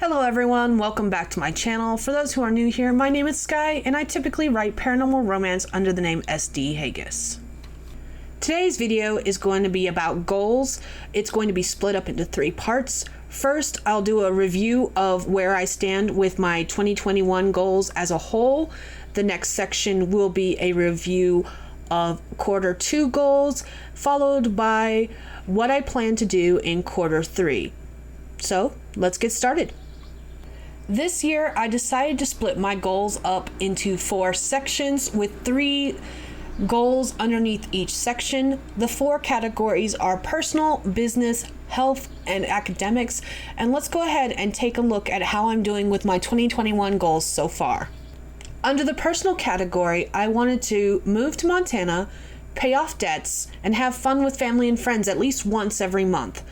Hello everyone, welcome back to my channel. For those who are new here, my name is Skye, and I typically write paranormal romance under the name SD Hegyes. Today's video is going to be about goals. It's going to be split up into 3 parts. First, I'll do a review of where I stand with my 2021 goals as a whole. The next section will be a review of quarter 2 goals, followed by what I plan to do in quarter 3. So, let's get started. This year, I decided to split my goals up into 4 sections with 3 goals underneath each section. The 4 categories are personal, business, health, and academics. And let's go ahead and take a look at how I'm doing with my 2021 goals so far. Under the personal category, I wanted to move to Montana, pay off debts, and have fun with family and friends at least once every month.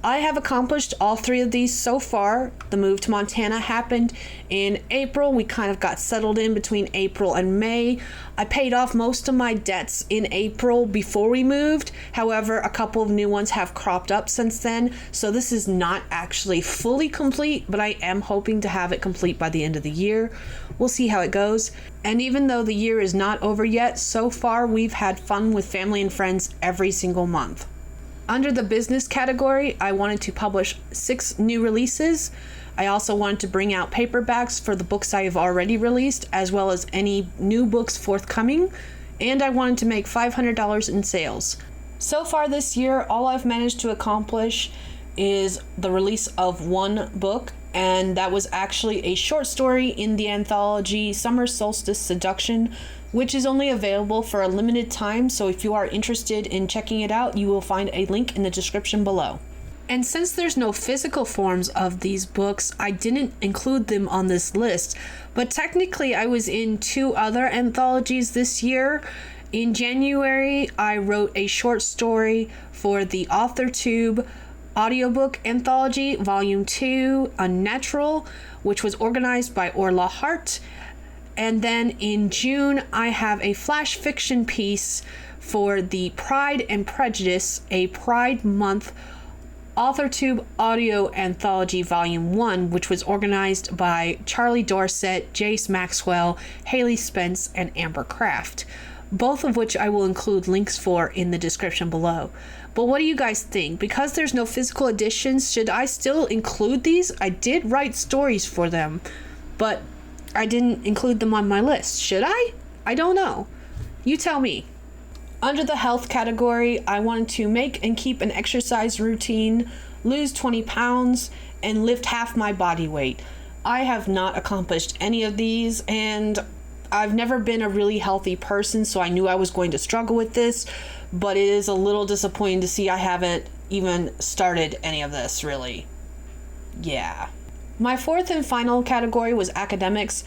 I have accomplished all 3 of these so far. The move to Montana happened in April. We kind of got settled in between April and May. I paid off most of my debts in April before we moved. However, a couple of new ones have cropped up since then. So this is not actually fully complete, but I am hoping to have it complete by the end of the year. We'll see how it goes. And even though the year is not over yet, so far we've had fun with family and friends every single month. Under the business category, I wanted to publish 6 new releases. I also wanted to bring out paperbacks for the books I have already released, as well as any new books forthcoming. And I wanted to make $500 in sales. So far this year, all I've managed to accomplish is the release of 1 book, and that was actually a short story in the anthology Solstice, Seduction, which is only available for a limited time, so if you are interested in checking it out, you will find a link in the description below. And since there's no physical forms of these books, I didn't include them on this list, but technically I was in 2 other anthologies this year. In January, I wrote a short story for the AuthorTube Audiobook Anthology, Volume 2, Unnatural, which was organized by Orla Hart. And then in June, I have a flash fiction piece for the Pride and Prejudice, a Pride Month AuthorTube Audio Anthology Volume 1, which was organized by Charlie Dorset, Jace Maxwell, Haley Spence, and Amber Craft, both of which I will include links for in the description below. But what do you guys think? Because there's no physical editions, should I still include these? I did write stories for them, but I didn't include them on my list. Should I? I don't know. You tell me. Under the health category, I wanted to make and keep an exercise routine, lose 20 pounds, and lift half my body weight. I have not accomplished any of these, and I've never been a really healthy person, so I knew I was going to struggle with this, but it is a little disappointing to see I haven't even started any of this, really. Yeah. My 4th and final category was academics.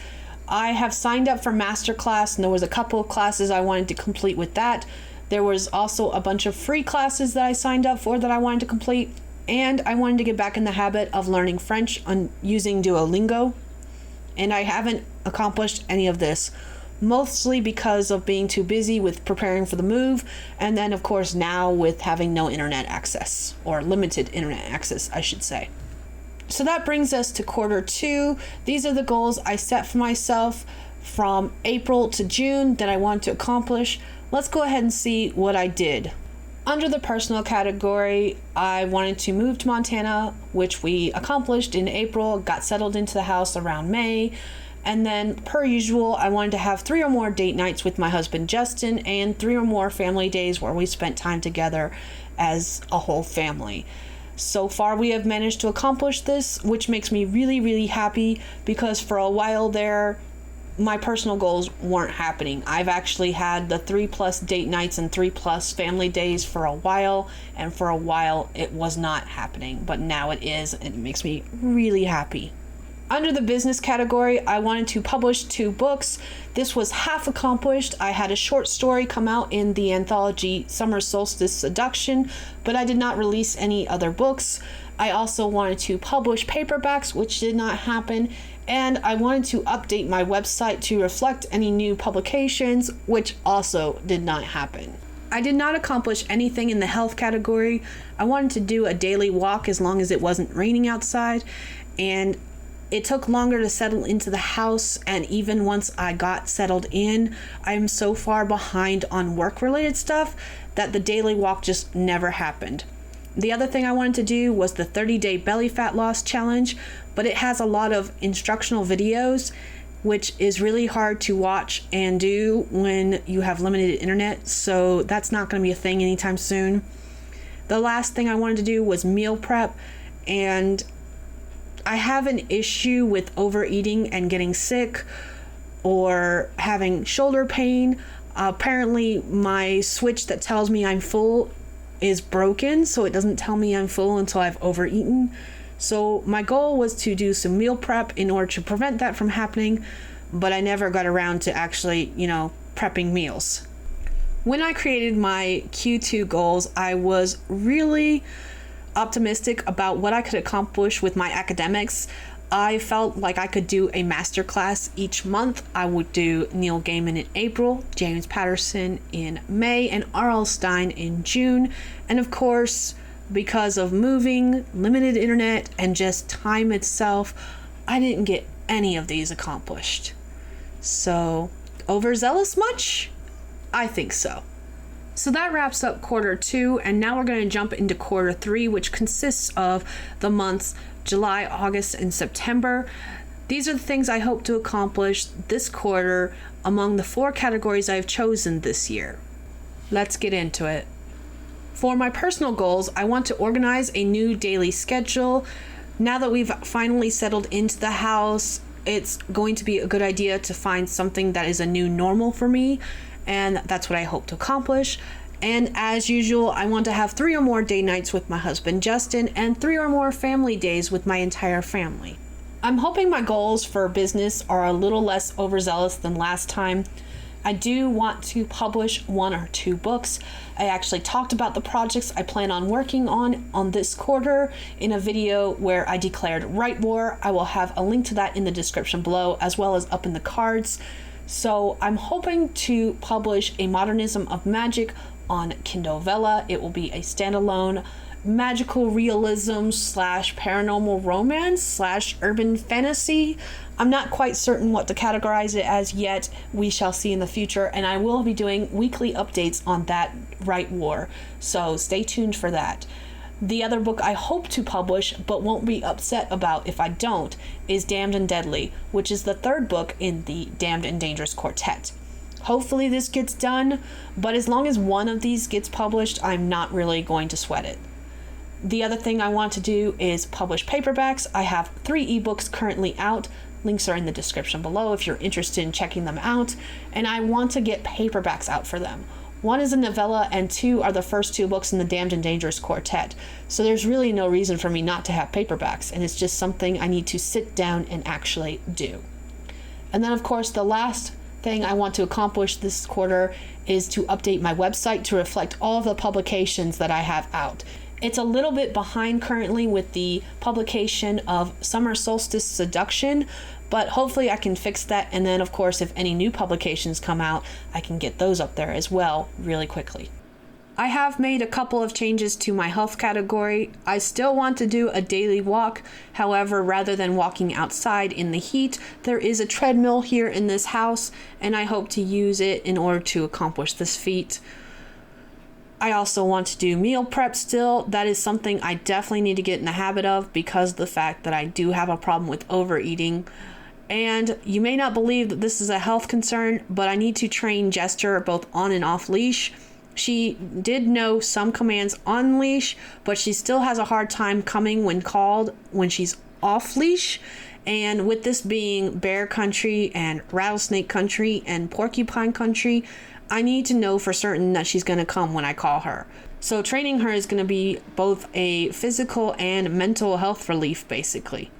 I have signed up for Masterclass, and there was a couple of classes I wanted to complete with that. There was also a bunch of free classes that I signed up for that I wanted to complete, and I wanted to get back in the habit of learning French using Duolingo, and I haven't accomplished any of this, mostly because of being too busy with preparing for the move, and then of course now with having no internet access, or limited internet access, I should say. So that brings us to quarter 2. These are the goals I set for myself from April to June that I want to accomplish. Let's go ahead and see what I did. Under the personal category, I wanted to move to Montana, which we accomplished in April, got settled into the house around May. And then, per usual, I wanted to have 3 or more date nights with my husband Justin and 3 or more family days where we spent time together as a whole family. So far, we have managed to accomplish this, which makes me really, really happy, because for a while there, my personal goals weren't happening. I've actually had the 3+ date nights and 3+ family days for a while, and for a while it was not happening, but now it is, and it makes me really happy. Under the business category, I wanted to publish 2 books. This was half accomplished. I had a short story come out in the anthology Solstice, Seduction, but I did not release any other books. I also wanted to publish paperbacks, which did not happen, and I wanted to update my website to reflect any new publications, which also did not happen. I did not accomplish anything in the health category. I wanted to do a daily walk as long as it wasn't raining outside, and It took longer to settle into the house, and even once I got settled in, I'm so far behind on work-related stuff that the daily walk just never happened. The other thing I wanted to do was the 30-day belly fat loss challenge, but it has a lot of instructional videos, which is really hard to watch and do when you have limited internet, so that's not going to be a thing anytime soon. The last thing I wanted to do was meal prep, and I have an issue with overeating and getting sick or having shoulder pain. Apparently my switch that tells me I'm full is broken, so it doesn't tell me I'm full until I've overeaten. So my goal was to do some meal prep in order to prevent that from happening, but I never got around to actually, prepping meals. When I created my Q2 goals, I was really optimistic about what I could accomplish with my academics. I felt like I could do a masterclass each month. I would do Neil Gaiman in April, James Patterson in May, and R.L. Stine in June. And of course, because of moving, limited internet, and just time itself, I didn't get any of these accomplished. So, overzealous much? I think so. So that wraps up quarter 2, and now we're going to jump into quarter 3, which consists of the months July, August, and September. These are the things I hope to accomplish this quarter among the 4 categories I've chosen this year. Let's get into it. For my personal goals, I want to organize a new daily schedule. Now that we've finally settled into the house, it's going to be a good idea to find something that is a new normal for me, and that's what I hope to accomplish. And as usual, I want to have 3 or more day nights with my husband Justin and 3 or more family days with my entire family. I'm hoping my goals for business are a little less overzealous than last time. I do want to publish 1 or 2 books. I actually talked about the projects I plan on working on this quarter in a video where I declared Right War. I will have a link to that in the description below, as well as up in the cards. So I'm hoping to publish A Modernism of Magic on Kindle Vella. It will be a standalone magical realism / paranormal romance / urban fantasy. I'm not quite certain what to categorize it as yet. We shall see in the future, and I will be doing weekly updates on that Right War, so stay tuned for that. The other book I hope to publish, but won't be upset about if I don't, is Damned and Deadly, which is the 3rd book in the Damned and Dangerous quartet. Hopefully this gets done, but as long as one of these gets published, I'm not really going to sweat it. The other thing I want to do is publish paperbacks. I have 3 ebooks currently out. Links are in the description below if you're interested in checking them out, and I want to get paperbacks out for them. 1 is a novella, and 2 are the first 2 books in the Damned and Dangerous quartet. So there's really no reason for me not to have paperbacks, and it's just something I need to sit down and actually do. And then, of course, the last thing I want to accomplish this quarter is to update my website to reflect all of the publications that I have out. It's a little bit behind currently with the publication of Summer Solstice Seduction, but hopefully I can fix that, and then of course if any new publications come out, I can get those up there as well really quickly. I have made a couple of changes to my health category. I still want to do a daily walk. However, rather than walking outside in the heat, there is a treadmill here in this house, and I hope to use it in order to accomplish this feat. I also want to do meal prep still. That is something I definitely need to get in the habit of because of the fact that I do have a problem with overeating. And you may not believe that this is a health concern, but I need to train Jester both on and off leash. She did know some commands on leash, but she still has a hard time coming when called when she's off leash. And with this being bear country and rattlesnake country and porcupine country, I need to know for certain that she's going to come when I call her. So training her is going to be both a physical and mental health relief, basically.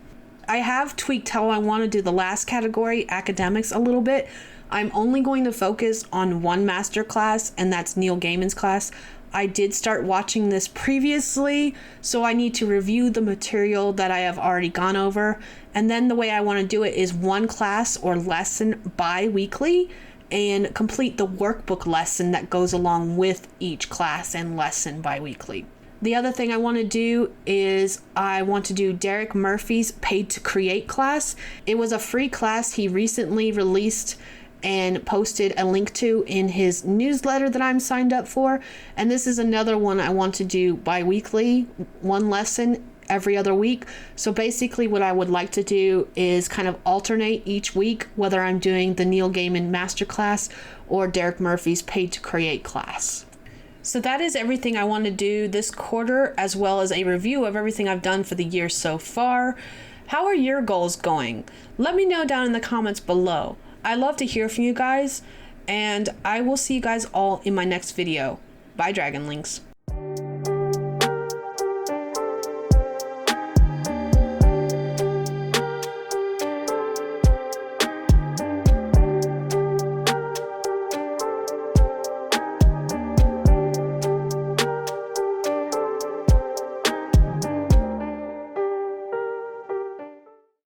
I have tweaked how I want to do the last category, academics, a little bit. I'm only going to focus on 1 master class, and that's Neil Gaiman's class. I did start watching this previously, so I need to review the material that I have already gone over. And then the way I want to do it is 1 class or lesson bi-weekly and complete the workbook lesson that goes along with each class and lesson bi-weekly. The other thing I want to do is I want to do Derek Murphy's Paid to Create class. It was a free class he recently released and posted a link to in his newsletter that I'm signed up for. And this is another one I want to do bi-weekly, one lesson every other week. So basically what I would like to do is kind of alternate each week, whether I'm doing the Neil Gaiman Masterclass or Derek Murphy's Paid to Create class. So that is everything I want to do this quarter, as well as a review of everything I've done for the year so far. How are your goals going? Let me know down in the comments below. I love to hear from you guys, and I will see you guys all in my next video. Bye, Dragonlings.